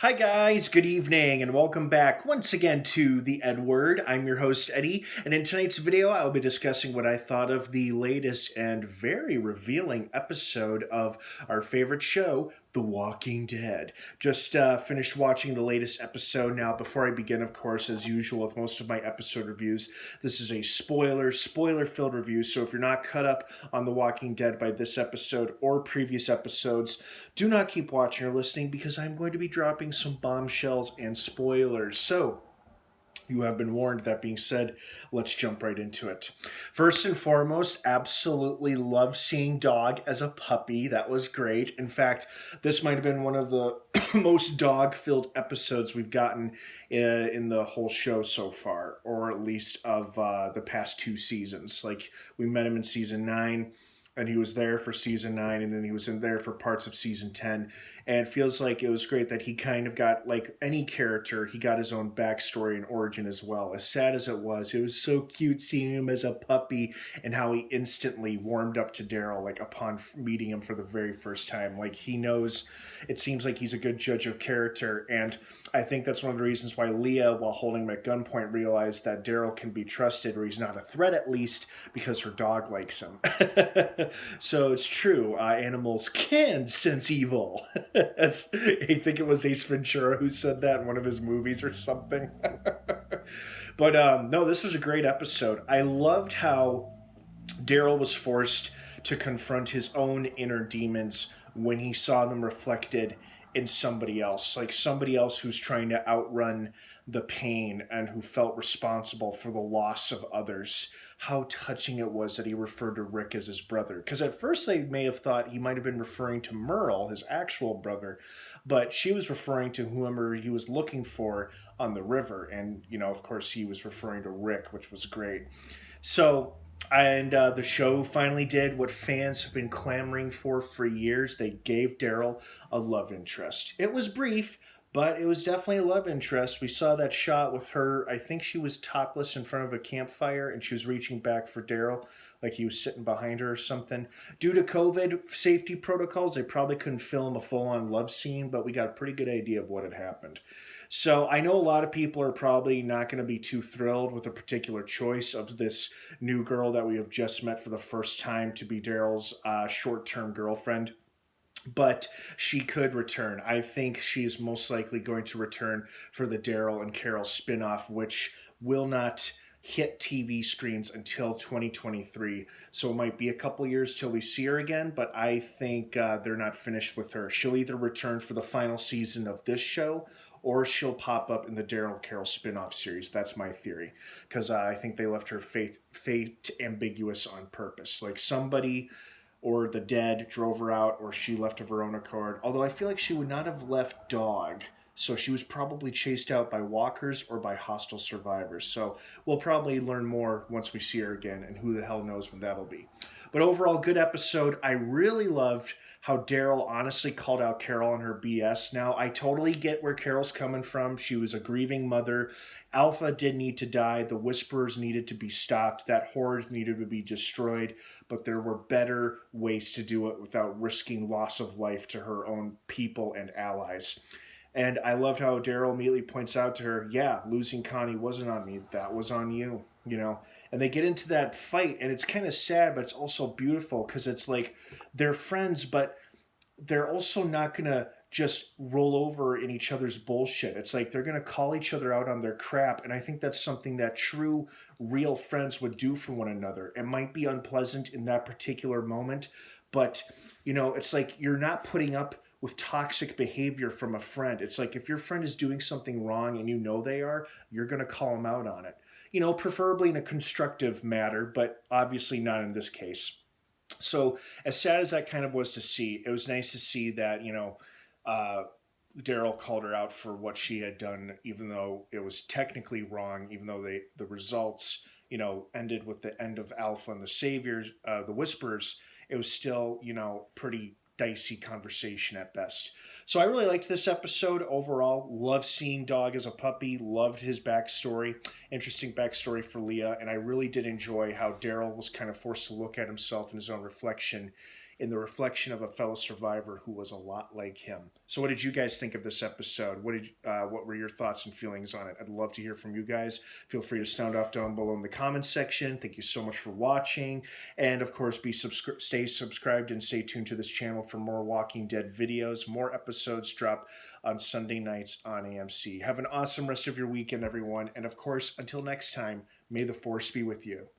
Hi, guys. Good evening, and welcome back once again to the EdWord. I'm your host, Eddie, and in tonight's video, I will be discussing what I thought of the latest and very revealing episode of our favorite show, The Walking Dead. Just finished watching the latest episode. Now, before I begin, of course, as usual with most of my episode reviews, this is a spoiler-filled review, so if you're not caught up on The Walking Dead by this episode or previous episodes, do not keep watching or listening because I'm going to be dropping some bombshells and spoilers. So, you have been warned. That being said, let's jump right into it. First and foremost, absolutely love seeing Dog as a puppy. That was great. In fact, this might have been one of the most dog-filled episodes we've gotten in the whole show so far, or at least of the past two seasons. Like, we met him in season 9, and he was there for season 9, and then he was in there for parts of season 10. And it feels like it was great that he kind of got, like any character, he got his own backstory and origin as well. As sad as it was so cute seeing him as a puppy and how he instantly warmed up to Daryl, like upon meeting him for the very first time. Like, he knows, it seems like he's a good judge of character, and I think that's one of the reasons why Leah, while holding him at gunpoint, realized that Daryl can be trusted, or he's not a threat at least, because her dog likes him. So it's true, animals can sense evil. I think it was Ace Ventura who said that in one of his movies or something. But no, this was a great episode. I loved how Daryl was forced to confront his own inner demons when he saw them reflected in somebody else, like somebody else who's trying to outrun the pain and who felt responsible for the loss of others. How touching it was that he referred to Rick as his brother. Because at first they may have thought he might have been referring to Merle, his actual brother, but she was referring to whoever he was looking for on the river. And, you know, of course, he was referring to Rick, which was great. So, and the show finally did what fans have been clamoring for years. They gave Daryl a love interest. It was brief, but it was definitely a love interest. We saw that shot with her. I think she was topless in front of a campfire, and she was reaching back for Daryl, like he was sitting behind her or something. Due to COVID safety protocols, they probably couldn't film a full-on love scene, but we got a pretty good idea of what had happened. So I know a lot of people are probably not going to be too thrilled with a particular choice of this new girl that we have just met for the first time to be Daryl's short-term girlfriend. But she could return. I think she is most likely going to return for the Daryl and Carol spinoff, which will not hit TV screens until 2023. So it might be a couple years till we see her again, but I think they're not finished with her. She'll either return for the final season of this show, or she'll pop up in the Daryl Carol spin-off series. That's my theory. Because I think they left her fate ambiguous on purpose. Like somebody or the dead drove her out, or she left of her own accord. Although I feel like she would not have left Dog. So she was probably chased out by walkers or by hostile survivors. So we'll probably learn more once we see her again, and who the hell knows when that'll be. But overall, good episode. I really loved how Daryl honestly called out Carol on her BS. Now, I totally get where Carol's coming from. She was a grieving mother. Alpha did need to die. The Whisperers needed to be stopped. That horde needed to be destroyed. But there were better ways to do it without risking loss of life to her own people and allies. And I loved how Daryl immediately points out to her, yeah, losing Connie wasn't on me. That was on you, you know. And they get into that fight, and it's kind of sad, but it's also beautiful because it's like they're friends, but they're also not going to just roll over in each other's bullshit. It's like they're going to call each other out on their crap, and I think that's something that true, real friends would do for one another. It might be unpleasant in that particular moment, but, you know, it's like you're not putting up with toxic behavior from a friend. It's like if your friend is doing something wrong and you know they are, you're going to call them out on it. You know, preferably in a constructive matter, but obviously not in this case. So as sad as that kind of was to see, it was nice to see that, you know, Daryl called her out for what she had done, even though it was technically wrong, even though the results, you know, ended with the end of Alpha and the Saviors, the Whisperers. It was still, you know, pretty dicey conversation at best. So I really liked this episode overall. Loved seeing Dog as a puppy. Loved his backstory. Interesting backstory for Leah. And I really did enjoy how Daryl was kind of forced to look at himself and his own reflection in the reflection of a fellow survivor who was a lot like him. So, what did you guys think of this episode? What were your thoughts and feelings on it? I'd love to hear from you guys. Feel free to sound off down below in the comments section. Thank you so much for watching, and of course, stay subscribed and stay tuned to this channel for more Walking Dead videos. More episodes drop on Sunday nights on AMC. Have an awesome rest of your weekend, everyone, and of course, until next time, may the Force be with you.